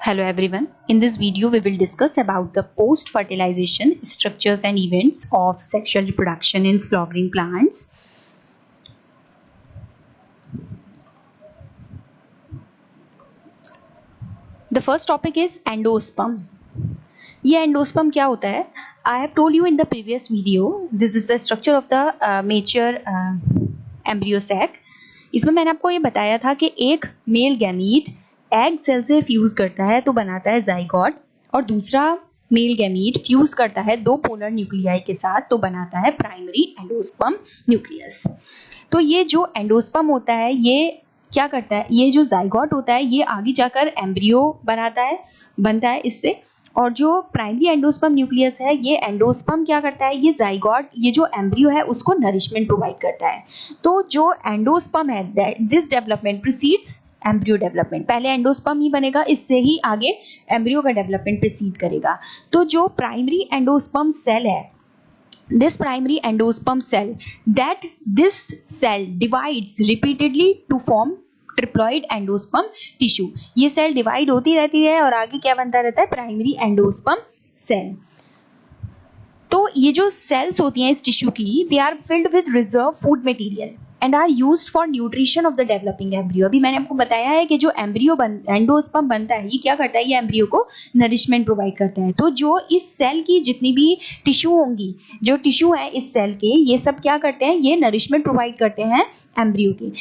Hello everyone. In this video we will discuss about the post-fertilization structures and events of sexual reproduction in flowering plants. The first topic is endosperm. ये endosperm क्या होता है? I have told you in the previous video. This is the structure of the mature embryo sac. इसमें मैंने आपको ये बताया था कि एक मेल गैमीट एग सेल से फ्यूज करता है तो बनाता है जाइगोट, और दूसरा मेल गैमीट फ्यूज करता है दो पोलर न्यूक्लियाई के साथ तो बनाता है प्राइमरी एंडोस्पर्म न्यूक्लियस। तो ये जो एंडोस्पर्म होता है ये क्या करता है, ये जो जाइगोट होता है ये आगे जाकर एम्ब्रियो बनता है इससे, और जो प्राइमरी एंडोस्पर्म न्यूक्लियस है ये एंडोस्पर्म क्या करता है, ये जाइगोट ये जो एम्ब्रियो है उसको नरिशमेंट प्रोवाइड करता है। तो जो एंडोस्पर्म है this development precedes embryo development, पहले एंडोस्पर्म ही बनेगा, इससे ही आगे एम्ब्रियो का डेवलपमेंट प्रीसीड करेगा। तो जो प्राइमरी एंडोस्पर्म सेल है, this primary endosperm cell, that this cell divides repeatedly to form triploid endosperm tissue. ये सेल डिवाइड होती रहती है और आगे क्या बनता रहता है, प्राइमरी एंडोस्पर्म सेल। तो ये जो सेल्स होती हैं इस टिश्यू की, they are filled with reserve food material and are used for nutrition of the developing embryo. अभी मैंने आपको बताया है कि जो एंडोस्पर्म बनता है ये क्या करता है, ये एम्ब्रियो को नरिशमेंट प्रोवाइड करता है। तो जो इस सेल की जितनी भी टिश्यू होंगी, जो टिश्यू है इस सेल के, ये सब क्या करते हैं, ये नरिशमेंट प्रोवाइड करते हैं एम्ब्रियो की।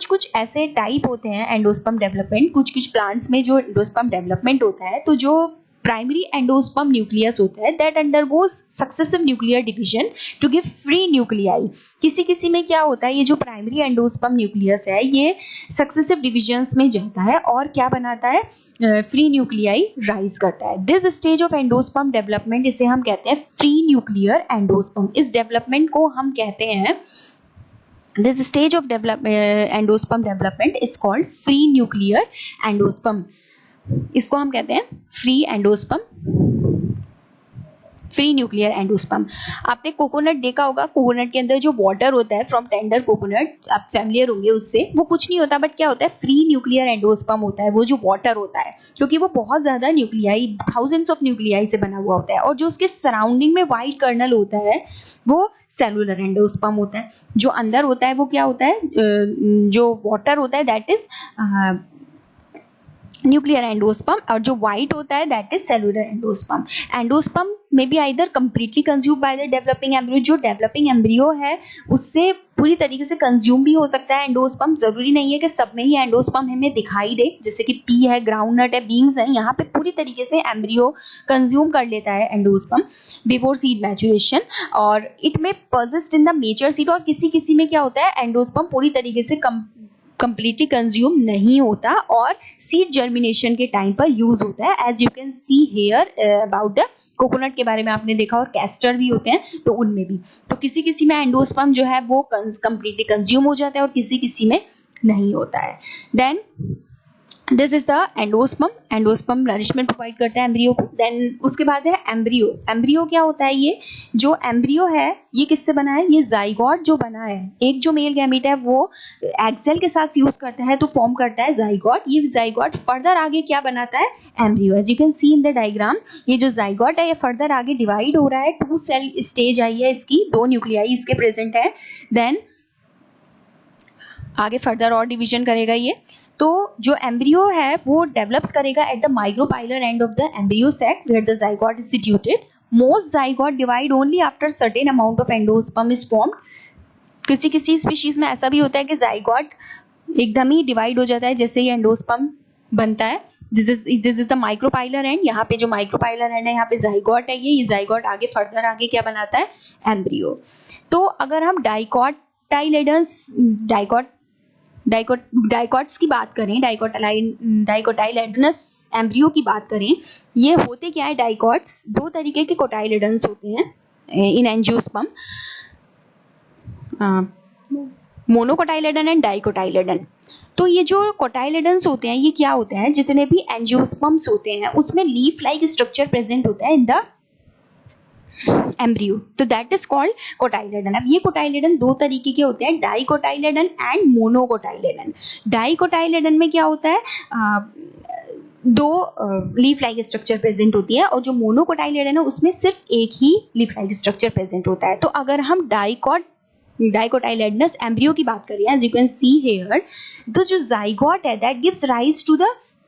कुछ ऐसे टाइप होते हैं एंडोस्पर्म डेवलपमेंट, कुछ प्लांट्स में जो एंडोस्पर्म डेवलपमेंट होता है, तो जो प्राइमरी एंडोस्पर्म न्यूक्लियस होता है that undergoes successive nuclear division to give free nuclei. किसी में क्या होता है, ये जो प्राइमरी एंडोस्पर्म न्यूक्लियस है ये सक्सेसिव डिविजन्स में जाता है और क्या बनाता है, फ्री न्यूक्लियाई राइज करता है। This stage of endosperm development, इसे हम कहते हैं फ्री न्यूक्लियर एंडोस्पर्म। इस डेवलपमेंट को हम कहते हैं, this stage of endosperm development is called free nuclear endosperm. इसको हम कहते हैं फ्री न्यूक्लियर एंडोस्पर्म। आपने कोकोनट देखा होगा, कोकोनट के अंदर जो वाटर होता है फ्रॉम टेंडर कोकोनट, आप फैमिलियर होंगे उससे, वो कुछ नहीं होता बट क्या होता है, फ्री न्यूक्लियर एंडोस्पर्म होता है। वो जो वाटर होता है क्योंकि वो बहुत ज्यादा न्यूक्लियाई, थाउजेंड्स ऑफ न्यूक्लियाई से बना हुआ होता है, और जो उसके सराउंडिंग में व्हाइट कर्नल होता है वो सेलुलर एंडोस्पर्म होता है। जो अंदर होता है वो क्या होता है, जो वाटर होता है दैट इज न्यूक्लियर एंडोस्पर्म, और जो व्हाइट होता है that is cellular endosperm. Endosperm may be either completely consume by the developing embryo, जो डेवलपिंग एम्ब्रियो है उससे पूरी तरीके से कंज्यूम भी हो सकता है एंडोस्पर्म। जरूरी नहीं है कि सब में ही एंडोस्पर्म हमें दिखाई दे, जैसे कि पी है, ग्राउंडनट है, बीन्स है, यहाँ पे पूरी तरीके से एम्ब्रियो कंज्यूम कर लेता है एंडोस्पर्म बिफोर सीड मैचुरेशन, और इट में persist in the mature seed. और किसी में क्या होता है, एंडोस्पर्म पूरी तरीके से कंप्लीटली कंज्यूम नहीं होता और सीड जर्मिनेशन के टाइम पर यूज होता है। As you can see here about the coconut के बारे में आपने देखा, और कैस्टर भी होते हैं तो उनमें भी। तो किसी में एंडोस्पर्म जो है वो कंप्लीटली कंज्यूम हो जाता है और किसी में नहीं होता है। Then this is the endosperm nourishment provide करता है एम्ब्रियो को। देन उसके बाद है एम्ब्रियो क्या होता है, ये जो एम्ब्रियो है ये किससे बना है, ये जाइगोट जो बना है, एक जो मेल गैमीट है वो एग सेल के साथ फ्यूज करता है तो फॉर्म करता है जाइगोट। ये जाइगोट फर्दर आगे क्या बनाता है, embryo. As you can see in the diagram, ये जो जाइगोट है ये फर्दर आगे डिवाइड हो रहा है, 2 सेल स्टेज आई है इसकी, 2 न्यूक्लियाई इसके प्रेजेंट है। देन आगे फर्दर और डिवीजन करेगा ये। तो जो एम्ब्रियो है वो डेवलप्स करेगा at the micropylar end of the embryo sac where the zygote is situated. Most zygote divide only after certain amount of endosperm is formed. किसी स्पीशीज में ऐसा भी होता है कि जाइगोट एकदम ही डिवाइड हो जाता है जैसे ही एंडोस्पर्म बनता है। This is the micropylar and, यहाँ पे जो माइक्रोपाइलर एंड है यहाँ पे जाइगोट है, ये जाइगोट आगे फर्दर आगे क्या बनाता है, एम्ब्रियो। तो अगर हम डाइकोट्स की बात करें, डाइकोटाइलेडनस एम्ब्रियो की बात करें, ये होते क्या है डाइकोट्स, 2 तरीके के कोटाइलेडन्स होते हैं इन एंजियोस्पर्म, मोनोकोटाइलेडन एंड डाइकोटाइलेडन। तो ये जो कोटाइलेडन्स होते हैं ये क्या होते हैं, जितने भी एंजियोस्पर्म्स होते हैं उसमें लीफ लाइक स्ट्रक्चर प्रेजेंट होता है इन द एम्ब्रियो, तो दैट इज कॉल्ड कोटाइलेडन। अब ये कोटाइलेडन 2 तरीके के होते हैं, डाइकोटाइलेडन एंड मोनोकोटाइलेडन। डाइकोटाइलेडन में क्या होता है, दो लीफ लाइक स्ट्रक्चर प्रेजेंट होती है और जो मोनोकोटाइलेडन है उसमें सिर्फ एक ही लीफ लाइक स्ट्रक्चर प्रेजेंट होता है। तो अगर हम डाइकोटाइलेडनस एम्ब्रियो की बात करें, as you can see here, तो जो जाइगोट है that gives rise to the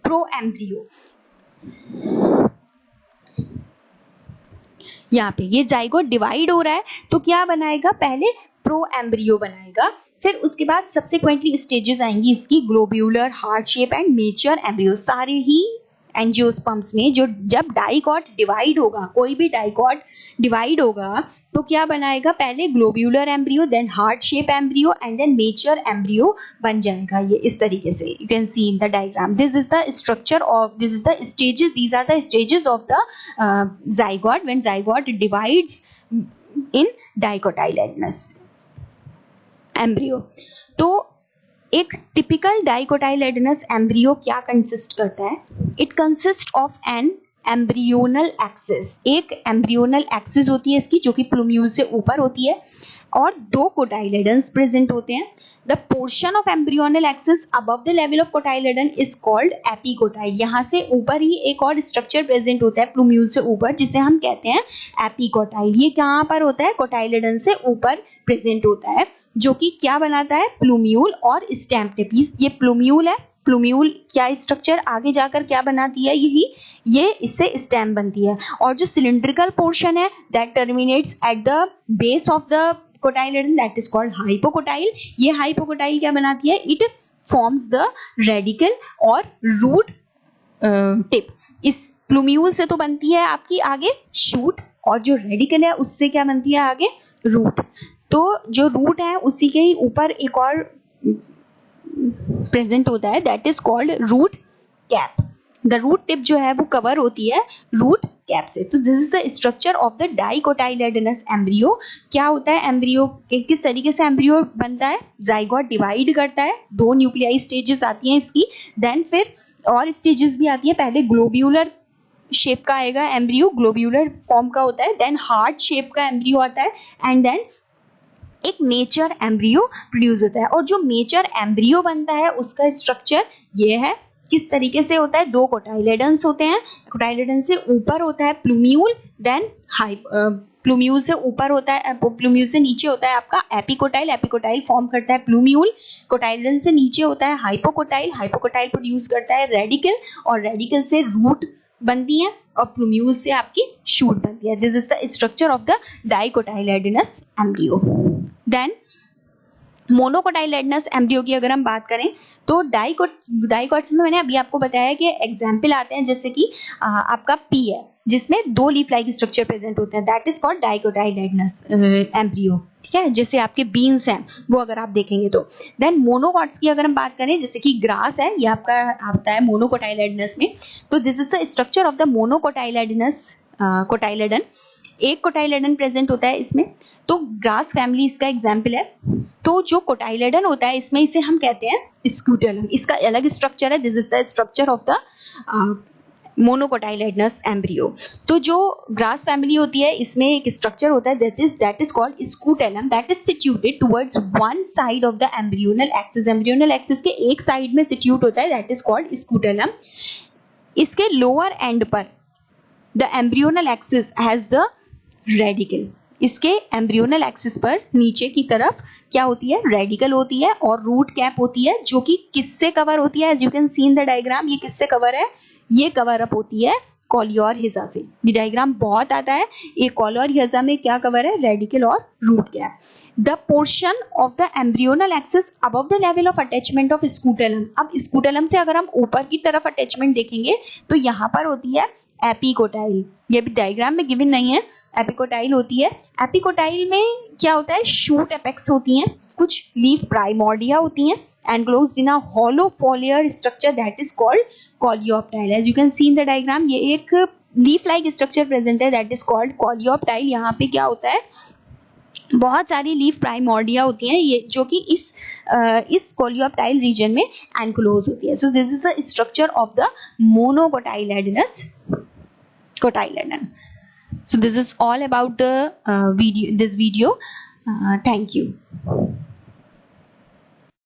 proembryo. यहाँ पे ये जाइगोट डिवाइड हो रहा है तो क्या बनाएगा, पहले प्रो एम्ब्रियो बनाएगा, फिर उसके बाद सब्सिक्वेंटली स्टेजेस आएंगी इसकी, globular, heart shape and mature embryo. सारे ही एंजियोस्पर्म्स में जो जब डाइकॉट डिवाइड होगा, कोई भी डाइकॉट डिवाइड होगा तो क्या बनाएगा, पहले globular embryo, then heart shape embryo and then mature embryo बन जाएगा। ये इस तरीके से you can see in the diagram, this is the structure of, this is the stages, these are the stages of the zygote when zygote divides in dicotyledonous embryo. तो एक typical dicotyledonous embryo क्या consist करता है, it consist of an embryonal axis. एक embryonal axis होती है इसकी जो कि प्लूम्यूल से ऊपर होती है और दो कोटाइलेडन्स प्रेजेंट होते हैं। The portion of embryonal axis above the level of cotyledon is called epicotyl. यहाँ से ऊपर ही एक और स्ट्रक्चर प्रेजेंट होता है प्लूम्यूल से ऊपर जिसे हम कहते हैं एपिकोटाइल। ये कहाँ पर होता है, कोटाइलेडन से ऊपर प्रेजेंट होता है, जो कि क्या बनाता है, प्लूम्यूल और स्टेम टिप। ये प्लूम्यूल है, प्लूम्यूल क्या स्ट्रक्चर आगे जाकर क्या बनाती है, यही ये इससे स्टेम बनती है। और जो सिलिंड्रिकल पोर्शन है that terminates at the base of the cotyledon that is called hypocotyl. ये हाइपोकोटाइल क्या बनाती है, इट फॉर्म्स द रेडिकल और रूट टिप। इस प्लूम्यूल से तो बनती है आपकी आगे शूट, और जो रेडिकल है उससे क्या बनती है आगे, रूट। तो जो रूट है उसी के ही ऊपर एक और प्रेजेंट होता है that is called root cap. The root tip जो है वो कवर होती है रूट कैप से। तो this is the structure of the dicotyledonous embryo. क्या होता है एम्ब्रियो, किस तरीके से एम्ब्रियो बनता है, जाइगोट डिवाइड करता है, दो न्यूक्लियाई स्टेजेस आती हैं इसकी, देन फिर और स्टेजेस भी आती है। पहले ग्लोब्यूलर शेप का आएगा एम्ब्रियो, ग्लोब्यूलर फॉर्म का होता है, देन हार्ट शेप का एम्ब्रियो आता है एंड देन एक मेच्योर एम्ब्रियो प्रोड्यूस होता है। और जो मेच्योर एम्ब्रियो बनता है उसका स्ट्रक्चर ये है, किस तरीके से होता है, दो कोटाइलेडन्स होते हैं, कोटाइलेडन से ऊपर होता है प्लूम्यूल, देन प्लूम्यूल से ऊपर होता है, प्लूम्यूल से नीचे होता है आपका एपिकोटाइल, एपिकोटाइल फॉर्म करता है प्लूम्यूल, कोटाइलेडन से नीचे होता है हाइपोकोटाइल, हाइपोकोटाइल प्रोड्यूस करता है रेडिकल, और रेडिकल से रूट बनती है और प्लूम्यूल से आपकी शूट बनती है। This is the structure of the dicotyledonous embryo. Then monocotyledonous embryo की अगर हम बात करें तो डाइकोट्स में मैंने अभी आपको बताया कि एग्जाम्पल आते हैं, जैसे कि आपका पी है जिसमें दो लीफ लाइक स्ट्रक्चर प्रेजेंट होते हैं, दैट इज कॉल्ड डाइकोटाइलेडनस एम्ब्रियो। ठीक है, जैसे आपके बीन्स हैं वो अगर आप देखेंगे तो। देन मोनोकॉट्स की अगर हम बात करें, जैसे कि ग्रास है, ये आपका आता है मोनोकोटाइलेडनस में। तो this is the structure of the monocotyledonous cotyledon. एक कोटाइलेडन प्रेजेंट होता है इसमें, तो ग्रास फैमिली इसका एग्जाम्पल है। तो जो कोटाइलेडन होता है इसमें इसे हम कहते हैं स्कूटेलम, इसका अलग स्ट्रक्चर है। This is the structure of the monocotyledonous embryo. तो जो ग्रास फैमिली होती है इसमें एक स्ट्रक्चर होता है that is called scutellum, that is situated towards one side of the embryonal axis. Embryonal axis के एक साइड में सिट्यूट होता है, दैट इज कॉल्ड स्कूटेलम। इसके लोअर एंड पर the embryonal axis has the radicle. इसके एम्ब्रियोनल एक्सिस पर नीचे की तरफ क्या होती है, रेडिकल होती है, और रूट कैप होती है, जो कि किससे कवर होती है, as you can see in the diagram, ये किससे कवर है, ये कवर अप होती है कॉलियोर हिजा से। ये डायग्राम बहुत आता है, ये कॉलियोर हिजा में क्या कवर है, रेडिकल और root cap. The portion of the embryonal axis above the level of attachment of scutellum. अब स्कूटेलम से अगर हम ऊपर की तरफ अटैचमेंट देखेंगे तो यहाँ पर होती है एपिकोटाइल, ये भी डायग्राम में गिवन नहीं है, एपिकोटाइल होती है। एपिकोटाइल में क्या होता है, शूट एपेक्स होती हैं, कुछ लीफ प्राइमोर्डिया होती हैं, enclosed in a hollow foliar structure that is called coleoptile. As you can see in the diagram, ये एक लीफ लाइक स्ट्रक्चर प्रेजेंट है दैट इज कॉल्ड कॉलियोप्टाइल। यहाँ पे क्या होता है, बहुत सारी लीफ प्राइमोर्डिया होती हैं, ये जो कि इस कॉलियोप्टाइल रीजन में एनक्लोज होती है। So this is the structure of the monocotyledonous cotyledon. So this is all about the this video. Thank you.